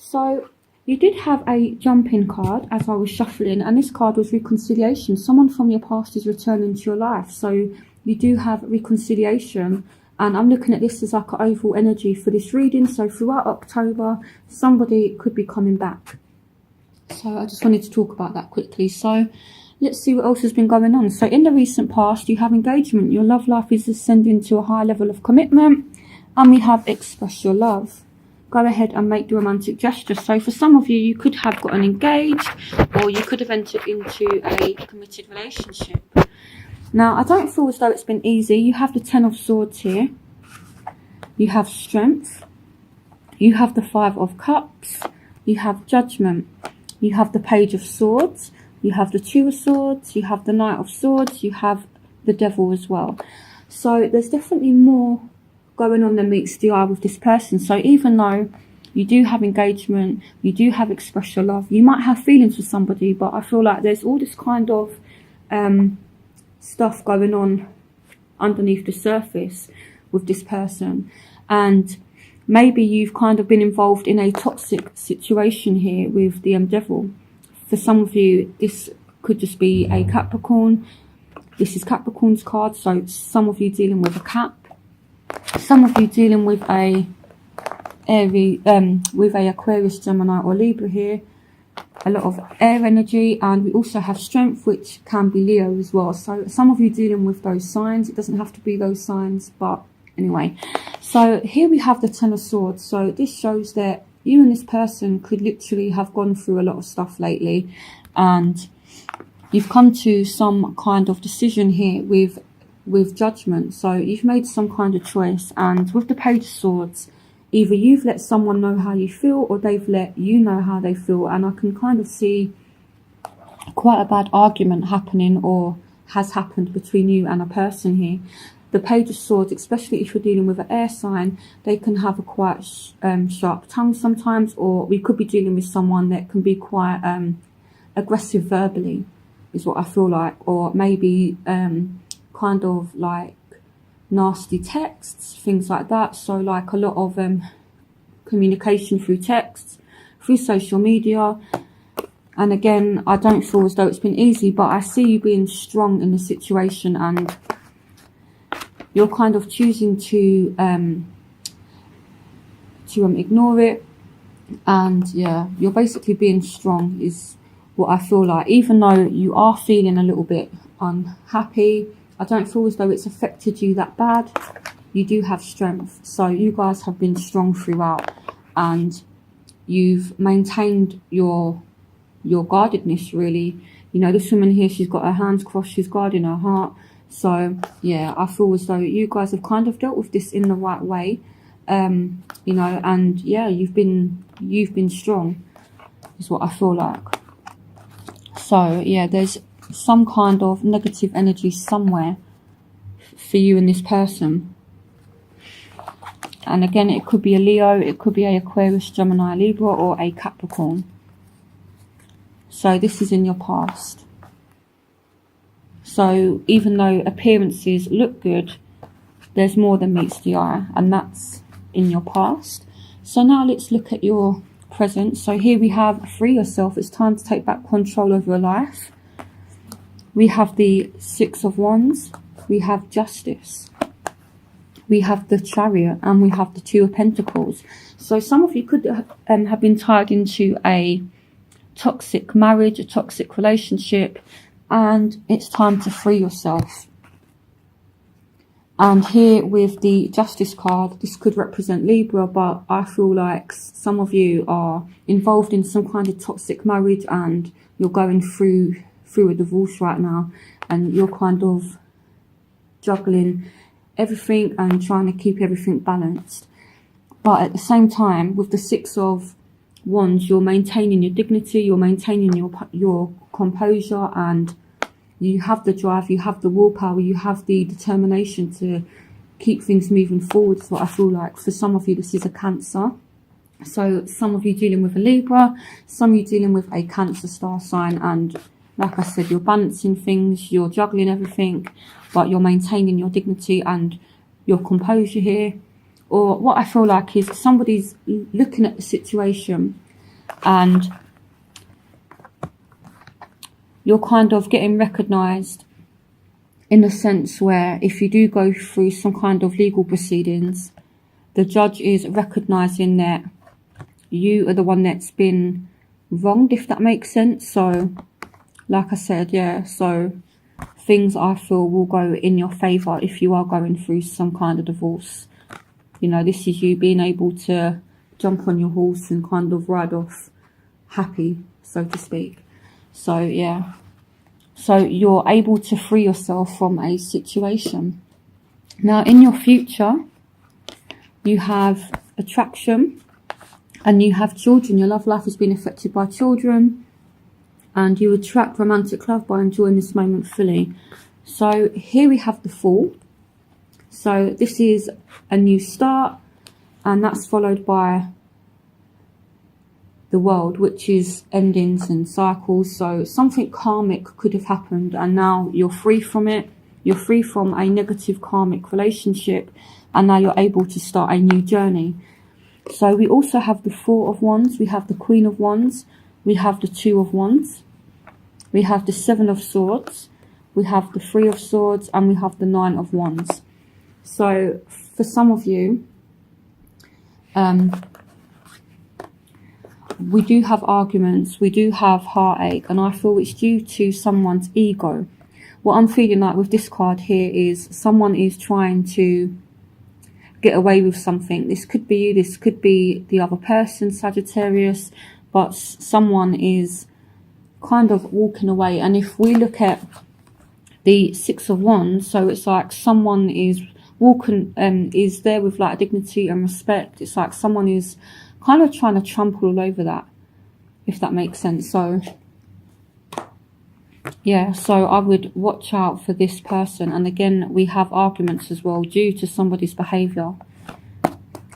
So you did have a jump-in card as I was shuffling, and this card was reconciliation. Someone from your past is returning to your life. So you do have reconciliation, and I'm looking at this as like an overall energy for this reading. So throughout October, somebody could be coming back. So I just wanted to talk about that quickly. So let's see what else has been going on. So in the recent past, you have engagement. Your love life is ascending to a high level of commitment. And we have express your love. Go ahead and make the romantic gesture. So for some of you, you could have gotten engaged, or you could have entered into a committed relationship. Now, I don't feel as though it's been easy. You have the Ten of Swords here. You have strength. You have the Five of Cups. You have judgment. You have the Page of Swords. You have the Two of Swords. You have the Knight of Swords. You have the Devil as well. So there's definitely more going on than meets the eye with this person. So even though you do have engagement, you do have express your love, you might have feelings for somebody, but I feel like there's all this kind of stuff going on underneath the surface with this person. And maybe you've kind of been involved in a toxic situation here with the Devil. For some of you, this could just be a Capricorn. This is Capricorn's card, so some of you dealing with a Cap. Some of you dealing with a Aquarius, Gemini or Libra here. A lot of air energy, and we also have strength, which can be Leo as well. So some of you dealing with those signs. It doesn't have to be those signs, but anyway. So here we have the Ten of Swords. So this shows that you and this person could literally have gone through a lot of stuff lately, and you've come to some kind of decision here with judgment. So you've made some kind of choice, and with the Page of Swords, either you've let someone know how you feel, or they've let you know how they feel. And I can kind of see quite a bad argument happening, or has happened, between you and a person here. The Page of Swords, especially if you're dealing with an air sign, they can have a quite sharp tongue sometimes, or we could be dealing with someone that can be quite aggressive verbally, is what I feel like. Or maybe kind of like nasty texts, things like that. So like a lot of communication through texts, through social media. And again, I don't feel as though it's been easy, but I see you being strong in the situation, and you're kind of choosing to ignore it. And yeah, you're basically being strong is what I feel like. Even though you are feeling a little bit unhappy, I don't feel as though it's affected you that bad. You do have strength. So you guys have been strong throughout, and you've maintained your guardedness, really. You know, this woman here, she's got her hands crossed, she's guarding her heart. So yeah, I feel as though you guys have kind of dealt with this in the right way. You know, and yeah, you've been strong, is what I feel like. So yeah, there's some kind of negative energy somewhere for you and this person. And again, it could be a Leo, it could be a Aquarius, Gemini, Libra, or a Capricorn. So this is in your past. So even though appearances look good, there's more than meets the eye, and that's in your past. So now let's look at your present. So here we have free yourself. It's time to take back control of your life. We have the Six of Wands. We have Justice. We have the Chariot, and we have the Two of Pentacles. So some of you could have been tied into a toxic marriage, a toxic relationship, and it's time to free yourself. And here with the Justice card, this could represent Libra, but I feel like some of you are involved in some kind of toxic marriage, and you're going through a divorce right now, and you're kind of juggling everything and trying to keep everything balanced. But at the same time, with the Six of Wands, you're maintaining your dignity, you're maintaining your composure, and you have the drive, you have the willpower, you have the determination to keep things moving forward. So I feel like for some of you, this is a Cancer. So some of you dealing with a Libra, some of you dealing with a Cancer star sign, and like I said, you're balancing things, you're juggling everything, but you're maintaining your dignity and your composure here. Or what I feel like is somebody's looking at the situation and you're kind of getting recognised in the sense where if you do go through some kind of legal proceedings, the judge is recognising that you are the one that's been wronged, if that makes sense. So, like I said, yeah, so things I feel will go in your favour if you are going through some kind of divorce. You know, this is you being able to jump on your horse and kind of ride off happy, so to speak. So, yeah. So you're able to free yourself from a situation. Now, in your future, you have attraction and you have children. Your love life has been affected by children, and you attract romantic love by enjoying this moment fully. So here we have the Fool. So this is a new start, and that's followed by the World, which is endings and cycles. So something karmic could have happened, and now you're free from it. You're free from a negative karmic relationship, and now you're able to start a new journey. So we also have the Four of Wands, we have the Queen of Wands, we have the Two of Wands, we have the Seven of Swords, we have the Three of Swords, and we have the Nine of Wands. So for some of you, we do have arguments, we do have heartache, and I feel it's due to someone's ego. What I'm feeling like with this card here is someone is trying to get away with something. This could be you, this could be the other person, Sagittarius, but someone is kind of walking away. And if we look at the Six of Wands, so it's like someone is walking, is there with like dignity and respect. It's like someone is kind of trying to trample all over that, if that makes sense. So yeah, so I would watch out for this person. And again, we have arguments as well due to somebody's behaviour,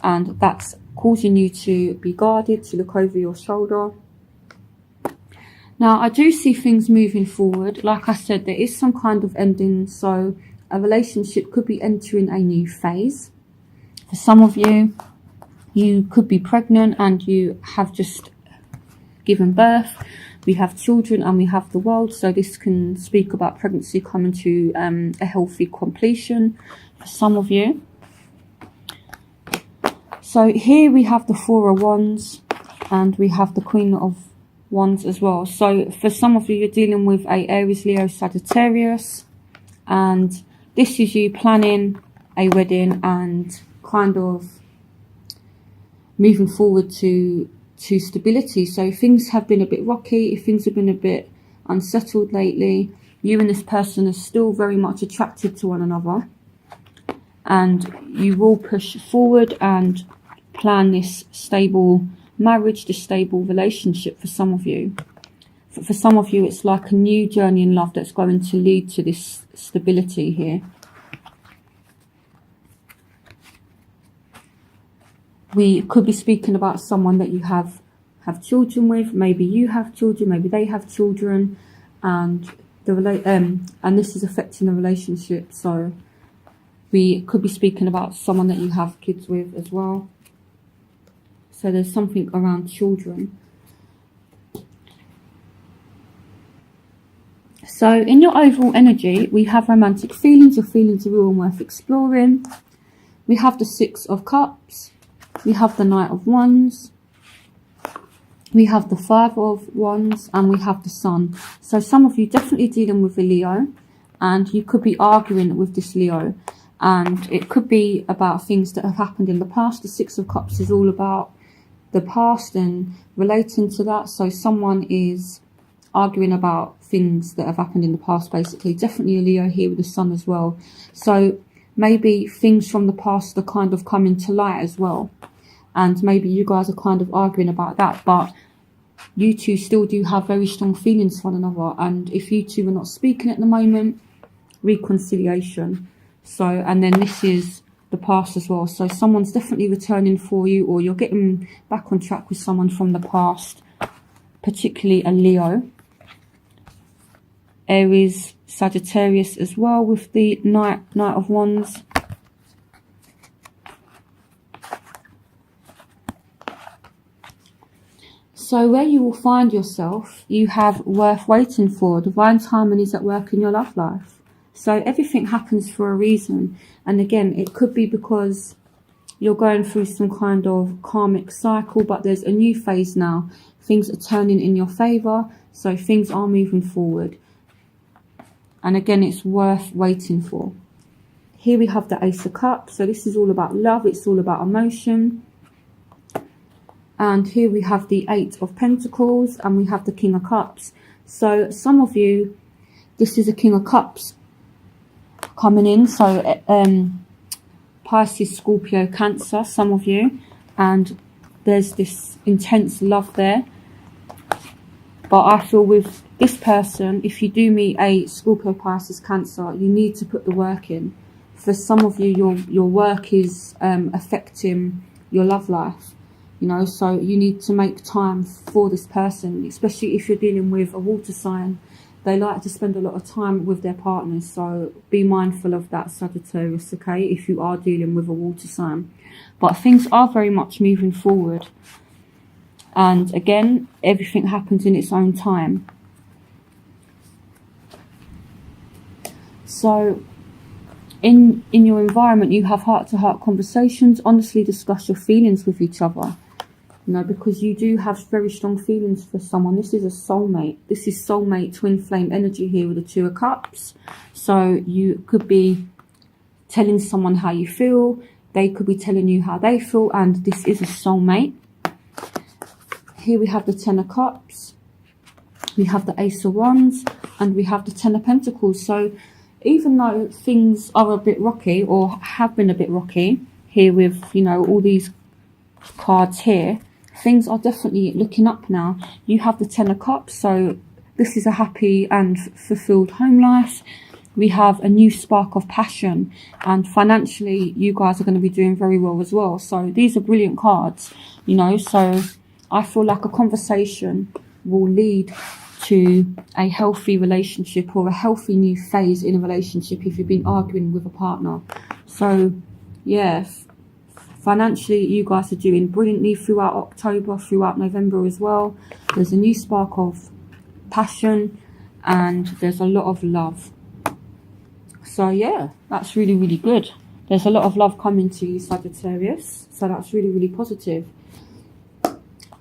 and that's causing you to be guarded, to look over your shoulder. Now, I do see things moving forward. Like I said, there is some kind of ending, so a relationship could be entering a new phase. For some of you, you could be pregnant and you have just given birth. We have children and we have the World, so this can speak about pregnancy coming to a healthy completion for some of you. So here we have the Four of Wands and we have the Queen of Wands as well. So for some of you, you're dealing with a Aries, Leo, Sagittarius, and this is you planning a wedding and kind of moving forward to stability. So things have been a bit rocky, if things have been a bit unsettled lately, you and this person are still very much attracted to one another, and you will push forward and plan this stable marriage, this stable relationship for some of you. For some of you, it's like a new journey in love that's going to lead to this stability here. We could be speaking about someone that you have children with. Maybe you have children, maybe they have children, and and this is affecting the relationship. So we could be speaking about someone that you have kids with as well. So there's something around children. So in your overall energy, we have romantic feelings. Your feelings are real and worth exploring. We have the Six of Cups. We have the Knight of Wands. We have the Five of Wands, and we have the Sun. So some of you definitely dealing with a Leo, and you could be arguing with this Leo, and it could be about things that have happened in the past. The Six of Cups is all about the past and relating to that. So someone is arguing about things that have happened in the past, basically. Definitely a Leo here with the Sun as well. So maybe things from the past are kind of coming to light as well, and maybe you guys are kind of arguing about that, but you two still do have very strong feelings for one another. And if you two are not speaking at the moment, reconciliation. So, and then this is the past as well. So someone's definitely returning for you, or you're getting back on track with someone from the past, particularly a Leo. Aries, Sagittarius as well with the Knight of Wands. So where you will find yourself, you have worth waiting for. Divine timing is at work in your love life. So everything happens for a reason. And again, it could be because you're going through some kind of karmic cycle, but there's a new phase now. Things are turning in your favour, so things are moving forward. And again, it's worth waiting for. Here we have the Ace of Cups. So this is all about love. It's all about emotion. And here we have the Eight of Pentacles, and we have the King of Cups. So some of you, this is a King of Cups coming in. So Pisces, Scorpio, Cancer, some of you. And there's this intense love there. But I feel with this person, if you do meet a Scorpio, Pisces, Cancer, you need to put the work in. For some of you, your work is affecting your love life. You know, so you need to make time for this person, especially if you're dealing with a water sign. They like to spend a lot of time with their partners, so be mindful of that, Sagittarius, okay, if you are dealing with a water sign. But things are very much moving forward. And again, everything happens in its own time. So in your environment, you have heart-to-heart conversations. Honestly discuss your feelings with each other. You know, because you do have very strong feelings for someone. This is a soulmate. This is soulmate twin flame energy here with the Two of Cups. So you could be telling someone how you feel. They could be telling you how they feel. And this is a soulmate. Here we have the Ten of Cups. We have the Ace of Wands. And we have the Ten of Pentacles. So even though things are a bit rocky, or have been a bit rocky, here with, you know, all these cards here, things are definitely looking up now. You have the Ten of Cups, so this is a happy and fulfilled home life. We have a new spark of passion, and financially you guys are going to be doing very well as well. So these are brilliant cards, you know. So I feel like a conversation will lead to a healthy relationship, or a healthy new phase in a relationship if you've been arguing with a partner. So yeah, financially you guys are doing brilliantly throughout October, throughout November as well. There's a new spark of passion, and there's a lot of love. So yeah, that's really, really good. There's a lot of love coming to you, Sagittarius. So that's really, really positive.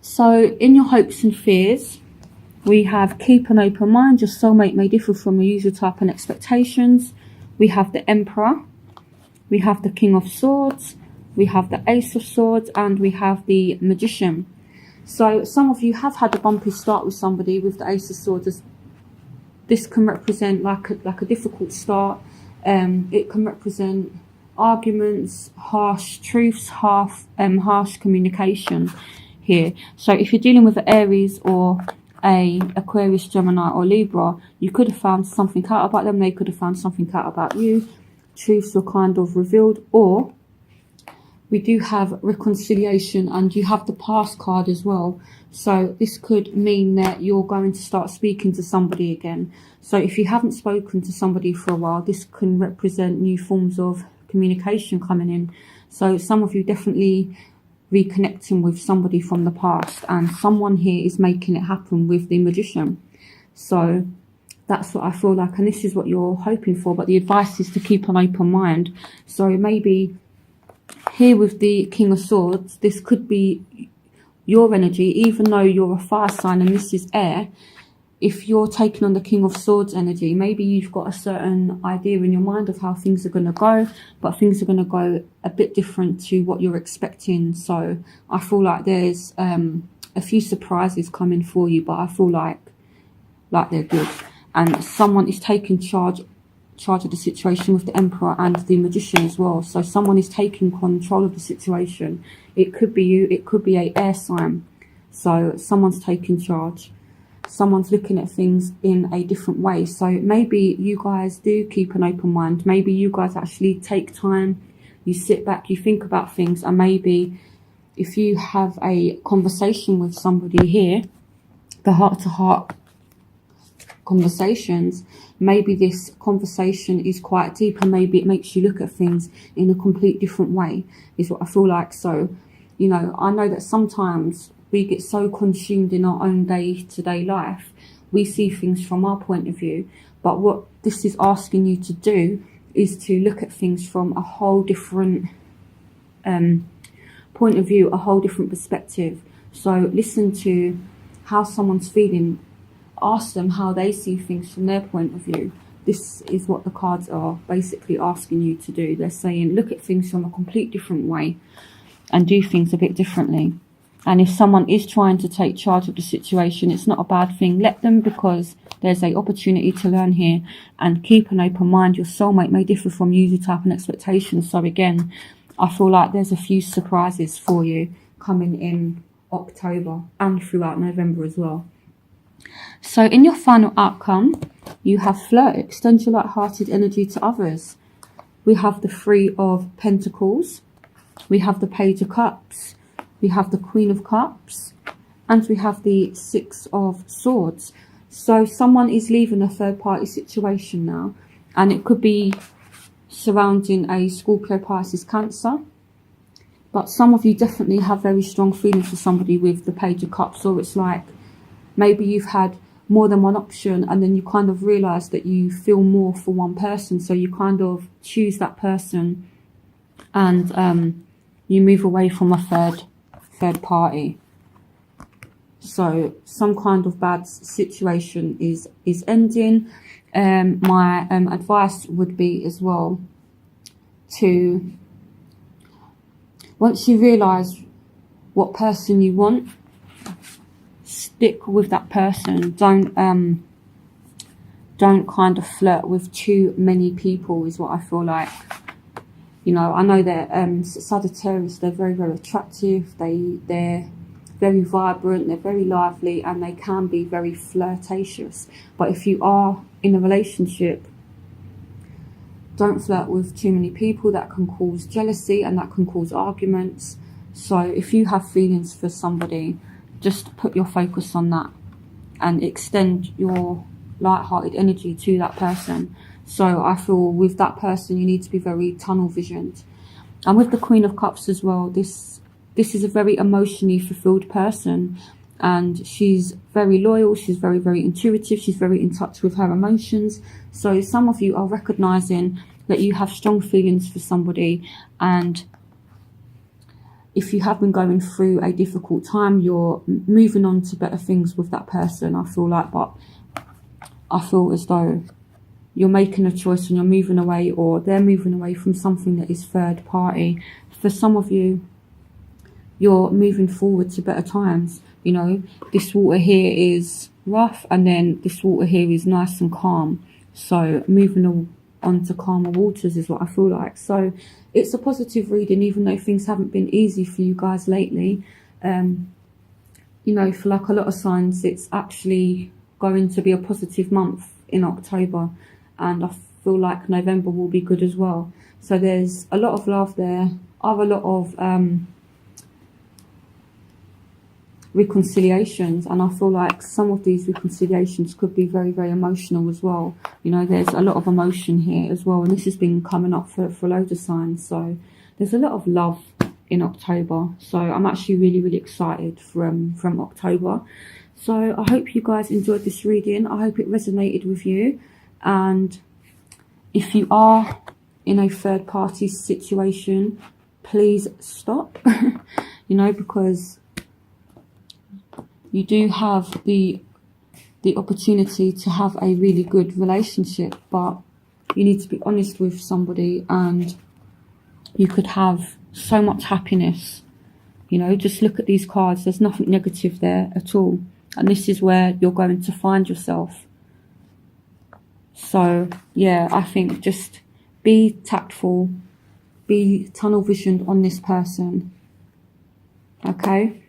So in your hopes and fears, we have keep an open mind. Your soulmate may differ from your usual type and expectations. We have the Emperor. We have the King of Swords. We have the Ace of Swords. And we have the Magician. So some of you have had a bumpy start with somebody with the Ace of Swords. This can represent like a difficult start. It can represent arguments, harsh truths, harsh communication here. So if you're dealing with an Aries or a Aquarius, Gemini or Libra, you could have found something out about them. They could have found something out about you. Truths were kind of revealed. Or we do have reconciliation, and you have the past card as well. So this could mean that you're going to start speaking to somebody again. So if you haven't spoken to somebody for a while, this can represent new forms of communication coming in. So some of you definitely reconnecting with somebody from the past, and someone here is making it happen with the Magician. So that's what I feel like, and this is what you're hoping for. But the advice is to keep an open mind. So maybe here with the King of Swords, this could be your energy, even though you're a fire sign and this is air. If you're taking on the King of Swords energy, maybe you've got a certain idea in your mind of how things are going to go, but things are going to go a bit different to what you're expecting. So I feel like there's a few surprises coming for you, but I feel like they're good. And someone is taking charge of the situation with the Emperor and the Magician as well. So someone is taking control of the situation. It could be you, it could be an air sign. So someone's taking charge. Someone's looking at things in a different way. So maybe you guys do keep an open mind. Maybe you guys actually take time, you sit back, you think about things, and maybe if you have a conversation with somebody here, the heart-to-heart conversations, maybe this conversation is quite deep, and maybe it makes you look at things in a complete different way, is what I feel like. So, you know, I know that sometimes we get so consumed in our own day-to-day life, we see things from our point of view. But what this is asking you to do is to look at things from a whole different point of view, a whole different perspective. So listen to how someone's feeling. Ask them how they see things from their point of view. This is what the cards are basically asking you to do. They're saying look at things from a complete different way and do things a bit differently. And if someone is trying to take charge of the situation, it's not a bad thing. Let them, because there's an opportunity to learn here. And keep an open mind. Your soulmate may differ from you, your type and expectations. So again, I feel like there's a few surprises for you coming in October and throughout November as well. So in your final outcome, you have flirt. Extend your light-hearted energy to others. We have the Three of Pentacles. We have the Page of Cups. We have the Queen of Cups. And we have the Six of Swords. So someone is leaving a third-party situation now. And it could be surrounding a Scorpio, Pisces, Cancer. But some of you definitely have very strong feelings for somebody with the Page of Cups. Or it's like maybe you've had more than one option and then you kind of realise that you feel more for one person. So you kind of choose that person and you move away from a third party. So some kind of bad situation is ending. My advice would be as well to, once you realise what person you want, stick with that person. Don't kind of flirt with too many people is what I feel like. You know, I know that Sagittarius, they're very, very attractive. They're very vibrant, they're very lively, and they can be very flirtatious. But if you are in a relationship, don't flirt with too many people. That can cause jealousy and that can cause arguments. So if you have feelings for somebody, just put your focus on that and extend your light-hearted energy to that person. So I feel with that person, you need to be very tunnel visioned. And with the Queen of Cups as well, this is a very emotionally fulfilled person. And she's very loyal, she's very, very intuitive, she's very in touch with her emotions. So some of you are recognising that you have strong feelings for somebody, and if you have been going through a difficult time, you're moving on to better things with that person, I feel like. But I feel as though you're making a choice and you're moving away, or they're moving away from something that is third party. For some of you, you're moving forward to better times. You know, this water here is rough and then this water here is nice and calm. So moving on to calmer waters is what I feel like. So it's a positive reading, even though things haven't been easy for you guys lately. You know, for like a lot of signs, it's actually going to be a positive month in October. And I feel like November will be good as well. So there's a lot of love there. I have a lot of reconciliations, and I feel like some of these reconciliations could be very, very emotional as well. You know, there's a lot of emotion here as well, and this has been coming up for loads of signs. So there's a lot of love in October. So I'm actually really, really excited from October. So I hope you guys enjoyed this reading. I hope it resonated with you. And if you are in a third party situation, please stop. You know, because you do have the opportunity to have a really good relationship, but you need to be honest with somebody, and you could have so much happiness. You know, just look at these cards. There's nothing negative there at all. And this is where you're going to find yourself. So, yeah, I think just be tactful, be tunnel visioned on this person. Okay?